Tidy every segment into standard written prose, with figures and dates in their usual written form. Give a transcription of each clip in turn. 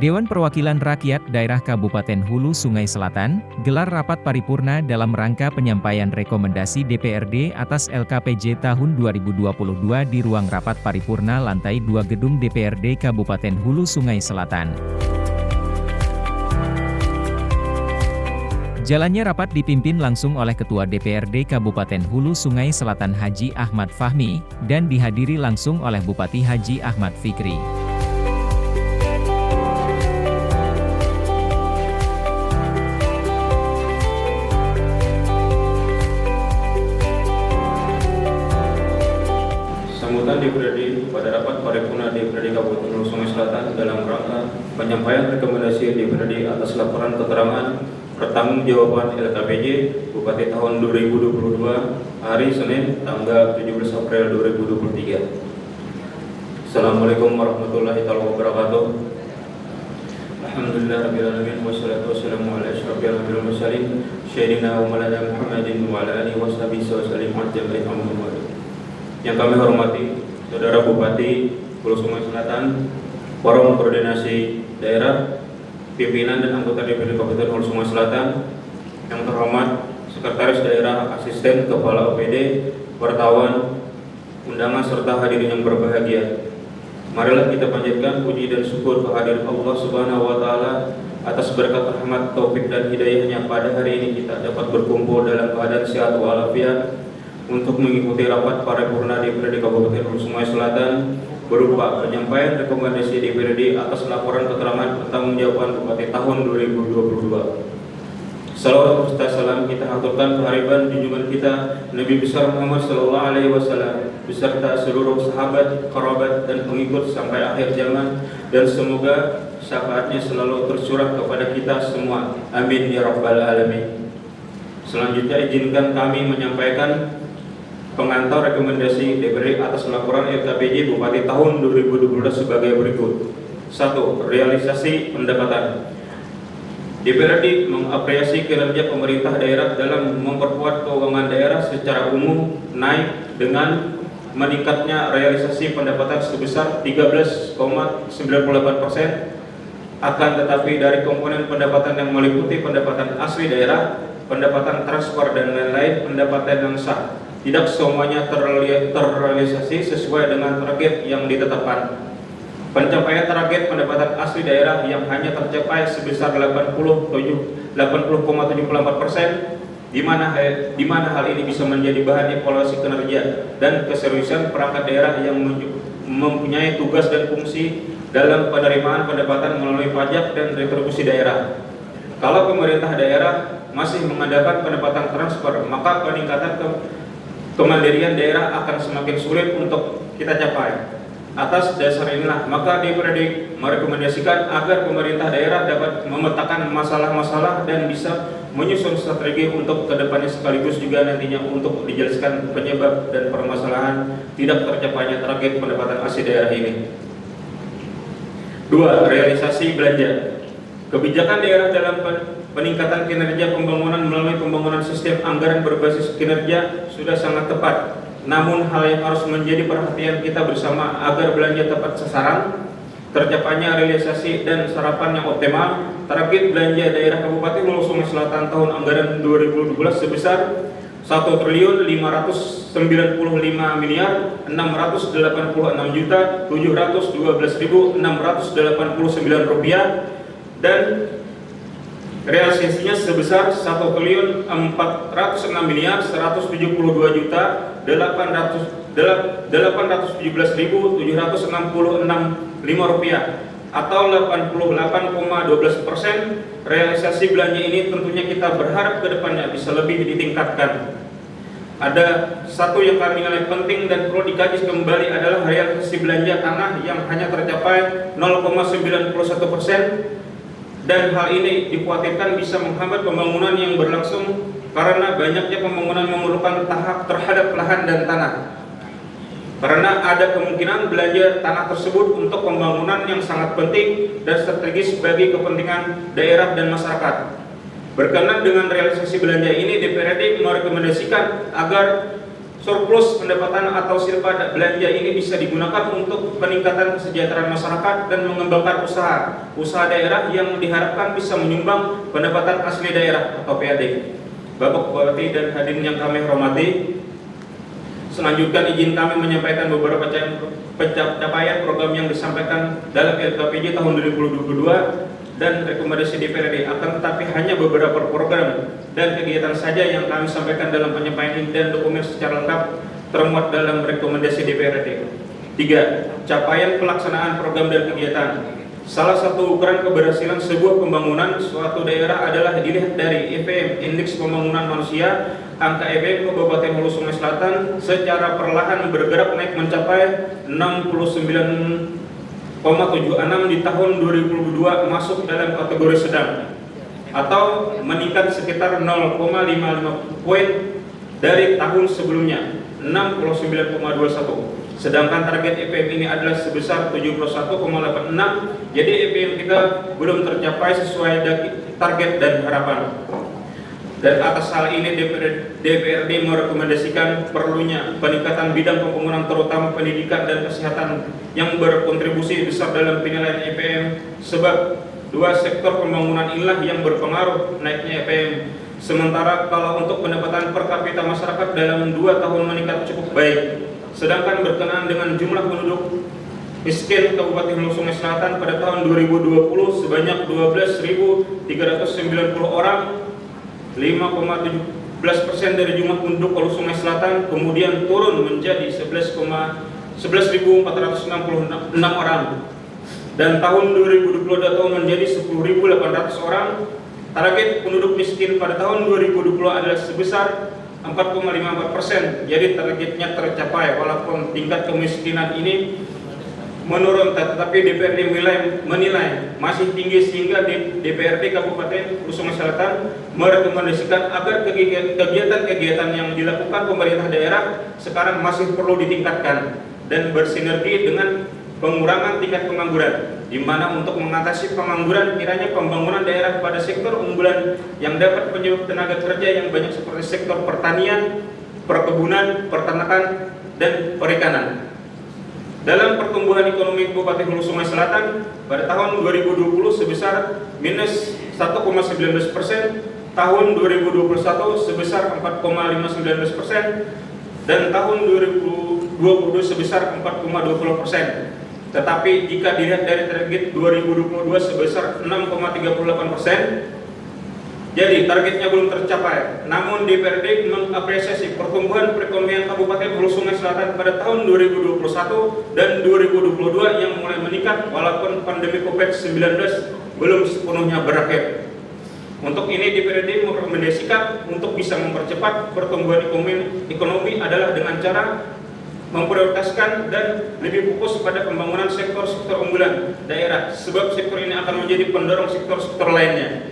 Dewan Perwakilan Rakyat Daerah Kabupaten Hulu Sungai Selatan, gelar rapat paripurna dalam rangka penyampaian rekomendasi DPRD atas LKPJ tahun 2022 di ruang rapat paripurna lantai 2 Gedung DPRD Kabupaten Hulu Sungai Selatan. Jalannya rapat dipimpin langsung oleh Ketua DPRD Kabupaten Hulu Sungai Selatan Haji Ahmad Fahmi, dan dihadiri langsung oleh Bupati Haji Ahmad Fikri. Sambutan DPRD pada rapat paripurna DPRD Kabupaten Hulu Sungai Selatan dalam rangka penyampaian rekomendasi DPRD atas laporan keterangan pertanggungjawaban LKPJ Bupati tahun 2022 hari Senin tanggal 17 April 2023. Assalamualaikum warahmatullahi wabarakatuh. Alhamdulillahirabbil alamin wassalatu wassalamu ala asyrofil anbiya'i wal mursalin sayyidina wa maulana Muhammadin wa ala alihi washabihi wasallam ajma'in. Yang kami hormati Saudara Bupati Hulu Sungai Selatan, Forum Koordinasi Daerah, pimpinan dan anggota DPRD Kabupaten Hulu Sungai Selatan, yang terhormat Sekretaris Daerah, Asisten Kepala OPD, wartawan, undangan serta hadirin yang berbahagia. Marilah kita panjatkan puji dan syukur kehadiran Allah Subhanahu wa taala atas berkat rahmat, taufik dan hidayahnya pada hari ini kita dapat berkumpul dalam keadaan sehat walafiat untuk mengikuti rapat paripurna DPRD Kabupaten Hulu Sungai Selatan berupa penyampaian rekomendasi DPRD atas laporan keterangan pertanggungjawaban Bupati tahun 2022. Salawat serta salam kita aturkan kehadiran junjungan kita Nabi besar Muhammad sallallahu alaihi wasallam beserta seluruh sahabat, kerabat dan pengikut sampai akhir zaman, dan semoga syafaatnya selalu tercurah kepada kita semua. Amin ya rabbal alamin. Selanjutnya izinkan kami menyampaikan pengantar rekomendasi DPRD atas laporan LKPJ Bupati tahun 2022 sebagai berikut. 1. Realisasi pendapatan. DPRD mengapresiasi kinerja pemerintah daerah dalam memperkuat keuangan daerah secara umum naik dengan meningkatnya realisasi pendapatan sebesar 13,98%. Akan tetapi dari komponen pendapatan yang meliputi pendapatan asli daerah, pendapatan transfer dan lain-lain, pendapatan yang sah, tidak semuanya terrealisasi sesuai dengan target yang ditetapkan. Pencapaian target pendapatan asli daerah yang hanya tercapai sebesar 80,74%, di mana hal ini bisa menjadi bahan evaluasi kinerja dan keseriusan perangkat daerah yang mempunyai tugas dan fungsi dalam penerimaan pendapatan melalui pajak dan retribusi daerah. Kalau pemerintah daerah masih mengandalkan pendapatan transfer, maka peningkatan kemandirian daerah akan semakin sulit untuk kita capai. Atas dasar inilah, maka DPRD merekomendasikan agar pemerintah daerah dapat memetakan masalah-masalah dan bisa menyusun strategi untuk kedepannya, sekaligus juga nantinya untuk dijelaskan penyebab dan permasalahan tidak tercapainya target pendapatan asli daerah ini. 2. Realisasi belanja. Kebijakan daerah dalam peningkatan kinerja pembangunan melalui pembangunan sistem anggaran berbasis kinerja sudah sangat tepat. Namun hal yang harus menjadi perhatian kita bersama agar belanja tepat sasaran, tercapainya realisasi dan serapan yang optimal. Target belanja daerah Kabupaten Hulu Sungai Selatan tahun anggaran 2012 sebesar 1.595.686.712.689 rupiah, dan realisasinya sebesar 1.406.817.766 rupiah atau 88,12%. Realisasi belanja ini tentunya kita berharap kedepannya bisa lebih ditingkatkan. Ada satu yang kami nilai penting dan perlu dikaji kembali adalah realisasi belanja tanah yang hanya tercapai 0,91%. Dan hal ini dikhawatirkan bisa menghambat pembangunan yang berlangsung karena banyaknya pembangunan memerlukan tahap terhadap lahan dan tanah. Karena ada kemungkinan belanja tanah tersebut untuk pembangunan yang sangat penting dan strategis bagi kepentingan daerah dan masyarakat. Berkenan dengan realisasi belanja ini, DPRD merekomendasikan agar surplus pendapatan atau silpa belanja ini bisa digunakan untuk peningkatan kesejahteraan masyarakat dan mengembangkan usaha daerah yang diharapkan bisa menyumbang pendapatan asli daerah atau PAD. Bapak Bupati dan hadirin yang kami hormati, selanjutnya izin kami menyampaikan beberapa pencapaian program yang disampaikan dalam LKPJ tahun 2022 dan rekomendasi DPRD, akan tetapi hanya beberapa program dan kegiatan saja yang kami sampaikan dalam penyampaian ini, dan dokumen secara lengkap termuat dalam rekomendasi DPRD. 3. Capaian pelaksanaan program dan kegiatan. Salah satu ukuran keberhasilan sebuah pembangunan suatu daerah adalah dilihat dari EPM, Indeks Pembangunan Manusia. Angka EPM Kabupaten Hulu Sungai Selatan secara perlahan bergerak naik mencapai 69,76 di tahun 2022, masuk dalam kategori sedang atau meningkat sekitar 0,55 poin dari tahun sebelumnya, 69,21. Sedangkan target EPM ini adalah sebesar 71,86. Jadi EPM kita belum tercapai sesuai target dan harapan. Dan atas hal ini DPRD merekomendasikan perlunya peningkatan bidang pembangunan terutama pendidikan dan kesehatan yang berkontribusi besar dalam penilaian EPM, sebab dua sektor pembangunan inilah yang berpengaruh naiknya EPM. Sementara kalau untuk pendapatan per kapita masyarakat dalam 2 tahun meningkat cukup baik. Sedangkan berkenaan dengan jumlah penduduk miskin Kabupaten Hulu Sungai Selatan pada tahun 2020 sebanyak 12.390 orang, 5,17% dari jumlah penduduk Hulu Sungai Selatan, kemudian turun menjadi 11.466 orang, dan tahun 2022 tahun menjadi 10.800 orang. Target penduduk miskin pada tahun 2020 adalah sebesar 4,54%, jadi targetnya tercapai walaupun tingkat kemiskinan ini menurun, tetapi DPRD menilai masih tinggi sehingga DPRD Kabupaten Hulu Sungai Selatan merekomendasikan agar kegiatan-kegiatan yang dilakukan pemerintah daerah sekarang masih perlu ditingkatkan dan bersinergi dengan pengurangan tingkat pengangguran, di mana untuk mengatasi pengangguran kiranya pembangunan daerah pada sektor unggulan yang dapat menyerap tenaga kerja yang banyak seperti sektor pertanian, perkebunan, peternakan, dan perikanan. Dalam pertumbuhan ekonomi Kabupaten Hulu Sungai Selatan pada tahun 2020 sebesar minus 1,19%, tahun 2021 sebesar 4,59%, dan tahun 2022 sebesar 4,20%. Tetapi jika dilihat dari target 2022 sebesar 6,38%, jadi targetnya belum tercapai. Namun DPRD mengapresiasi pertumbuhan perekonomian Kabupaten Hulu Sungai Selatan pada tahun 2021 dan 2022 yang mulai meningkat walaupun pandemi COVID-19 belum sepenuhnya berakhir. Untuk ini DPRD merekomendasikan untuk bisa mempercepat pertumbuhan ekonomi adalah dengan cara memprioritaskan dan lebih fokus pada pembangunan sektor-sektor unggulan daerah, sebab sektor ini akan menjadi pendorong sektor-sektor lainnya.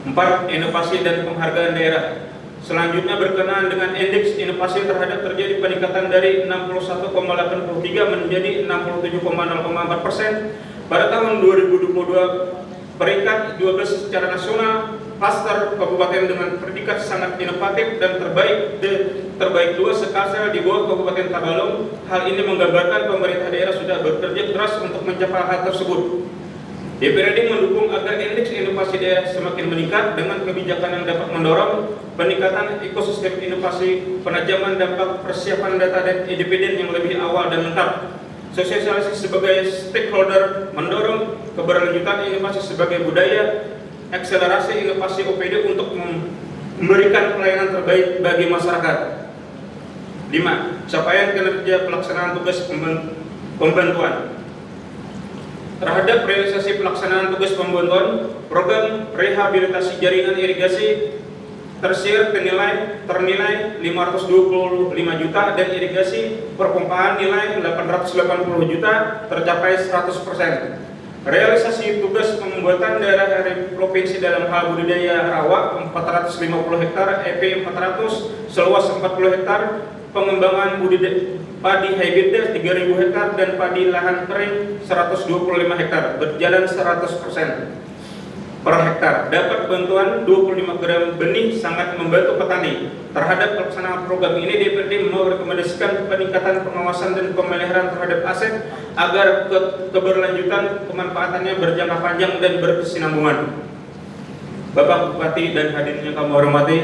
4. Inovasi dan penghargaan daerah. Selanjutnya berkenaan dengan indeks inovasi terhadap terjadi peningkatan dari 61,83 menjadi 67,04% pada tahun 2022, peringkat 12 secara nasional. Klaster kabupaten dengan predikat sangat inovatif dan terbaik 2 sekalsel di bawah Kabupaten Tabalong. Hal ini menggambarkan pemerintah daerah sudah bekerja keras untuk mencapai hal tersebut. DPRD mendukung agar indeks inovasi daerah semakin meningkat dengan kebijakan yang dapat mendorong peningkatan ekosistem inovasi, penajaman dampak, persiapan data dan independen yang lebih awal dan lengkap, sosialisasi sebagai stakeholder, mendorong keberlanjutan inovasi sebagai budaya, akselerasi inovasi OPD untuk memberikan pelayanan terbaik bagi masyarakat. 5. Capaian kinerja pelaksanaan tugas pembantuan. Terhadap realisasi pelaksanaan tugas pembantuan program rehabilitasi jaringan irigasi tersier ternilai 525 juta dan irigasi perpompaan nilai 880 juta tercapai 100%. Realisasi tugas pembuatan daerah provinsi dalam hal budidaya rawa 450 hektar, EP 400 seluas 40 hektar, pengembangan budidaya padi hybrid 3.000 hektar dan padi lahan kering 125 hektar berjalan 100%. per hektar. Dapat bantuan 25 gram benih sangat membantu petani. Terhadap pelaksanaan program ini, DPRD merekomendasikan peningkatan pengawasan dan pemeliharaan terhadap aset agar keberlanjutan pemanfaatannya berjangka panjang dan berkesinambungan. Bapak Bupati dan hadirin yang kami hormati,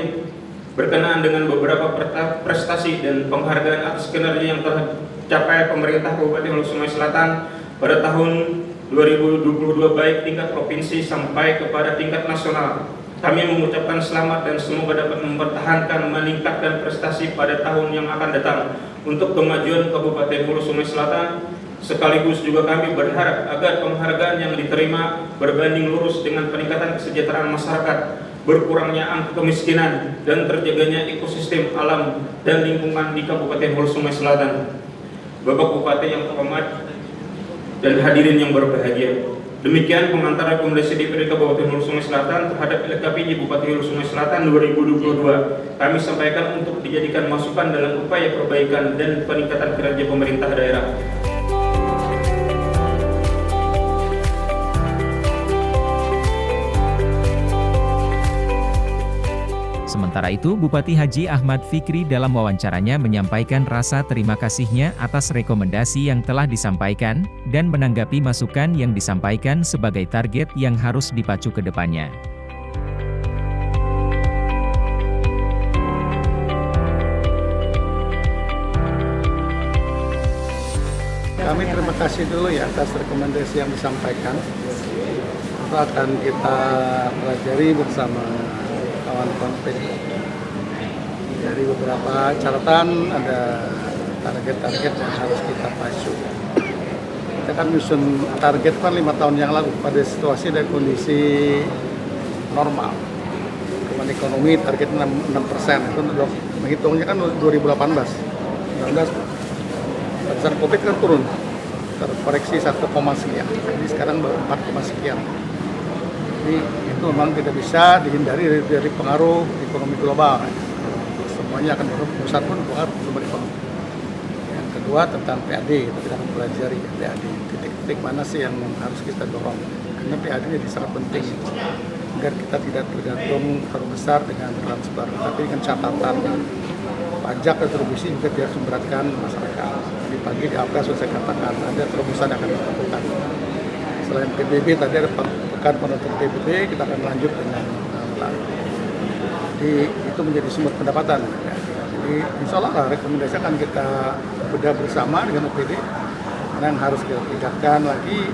berkenaan dengan beberapa prestasi dan penghargaan atas kinerja yang tercapai pemerintah Kabupaten Hulu Sungai Selatan pada tahun 2022 baik tingkat provinsi sampai kepada tingkat nasional. Kami mengucapkan selamat dan semoga dapat mempertahankan meningkatkan prestasi pada tahun yang akan datang untuk kemajuan Kabupaten Hulu Sungai Selatan. Sekaligus juga kami berharap agar penghargaan yang diterima berbanding lurus dengan peningkatan kesejahteraan masyarakat, berkurangnya angka kemiskinan, dan terjaganya ekosistem alam dan lingkungan di Kabupaten Hulu Sungai Selatan. Bapak Bupati yang terhormat dan hadirin yang berbahagia, demikian pengantar rekomendasi DPRD Kabupaten Hulu Sungai Selatan terhadap LKPJ Bupati Hulu Sungai Selatan 2022. Kami sampaikan untuk dijadikan masukan dalam upaya perbaikan dan peningkatan kinerja pemerintah daerah. Sementara itu, Bupati Haji Ahmad Fikri dalam wawancaranya menyampaikan rasa terima kasihnya atas rekomendasi yang telah disampaikan, dan menanggapi masukan yang disampaikan sebagai target yang harus dipacu ke depannya. Kami terima kasih dulu ya atas rekomendasi yang disampaikan. Itu akan kita pelajari bersama kawan-kawan PD. Dari beberapa catatan ada target-target yang harus kita pacu. Kita kan nyusun target kan 5 tahun yang lalu pada situasi dan kondisi normal. Pertumbuhan ekonomi target 6%. Itu menghitungnya kan 2018. 2019 pada COVID kan turun, terkoreksi 1, sekian. Jadi sekarang baru 4, sekian. Jadi itu memang tidak bisa dihindari dari pengaruh ekonomi global. Semuanya akan pusat pun pengaruh ekonomi. Yang kedua tentang PAD, kita akan pelajari PAD. Titik-titik mana sih yang harus kita dorong? Karena PAD ini sangat penting agar kita tidak tergantung terlalu besar dengan transfer, tapi dengan catatan pajak retribusi juga tidak memberatkan masyarakat. Di pagi di APK sudah saya katakan ada terobosan yang akan dilakukan. Selain PBB tadi ada pekan penutup PBB, kita akan lanjut dengan jadi itu menjadi sumber pendapatan. Ya. Jadi insya Allah rekomendasi akan kita bedah bersama dengan OPD. Karena yang harus kita tingkatkan lagi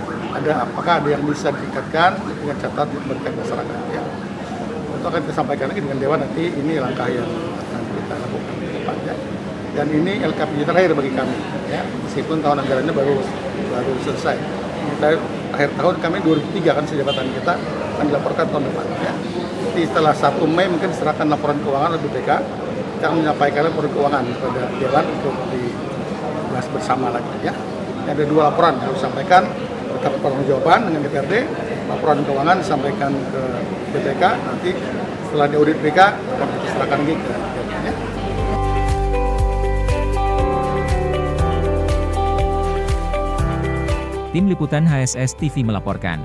apakah ada yang bisa ditingkatkan dengan catatan memberikan masyarakat. Ya. Itu akan kita sampaikan lagi dengan Dewan nanti. Ini langkah yang akan kita lakukan ke depannya. Dan ini LKPJ terakhir bagi kami. Ya. Meskipun tahun anggarannya baru selesai. Kita akhir tahun kami 2003 kan jabatan kita akan dilaporkan tahun depan. Ya. Jadi setelah 1 Mei mungkin diserahkan laporan keuangan oleh BPK, kita akan menyampaikan laporan keuangan kepada Dewan untuk dibahas bersama lagi. Ya. Ada 2 laporan yang harus disampaikan, pertanggung jawaban dengan DPRD, laporan keuangan disampaikan ke BPK, nanti setelah diaudit BPK akan kita serahkan lagi ke Dewan. Ya. Tim Liputan HSS TV melaporkan.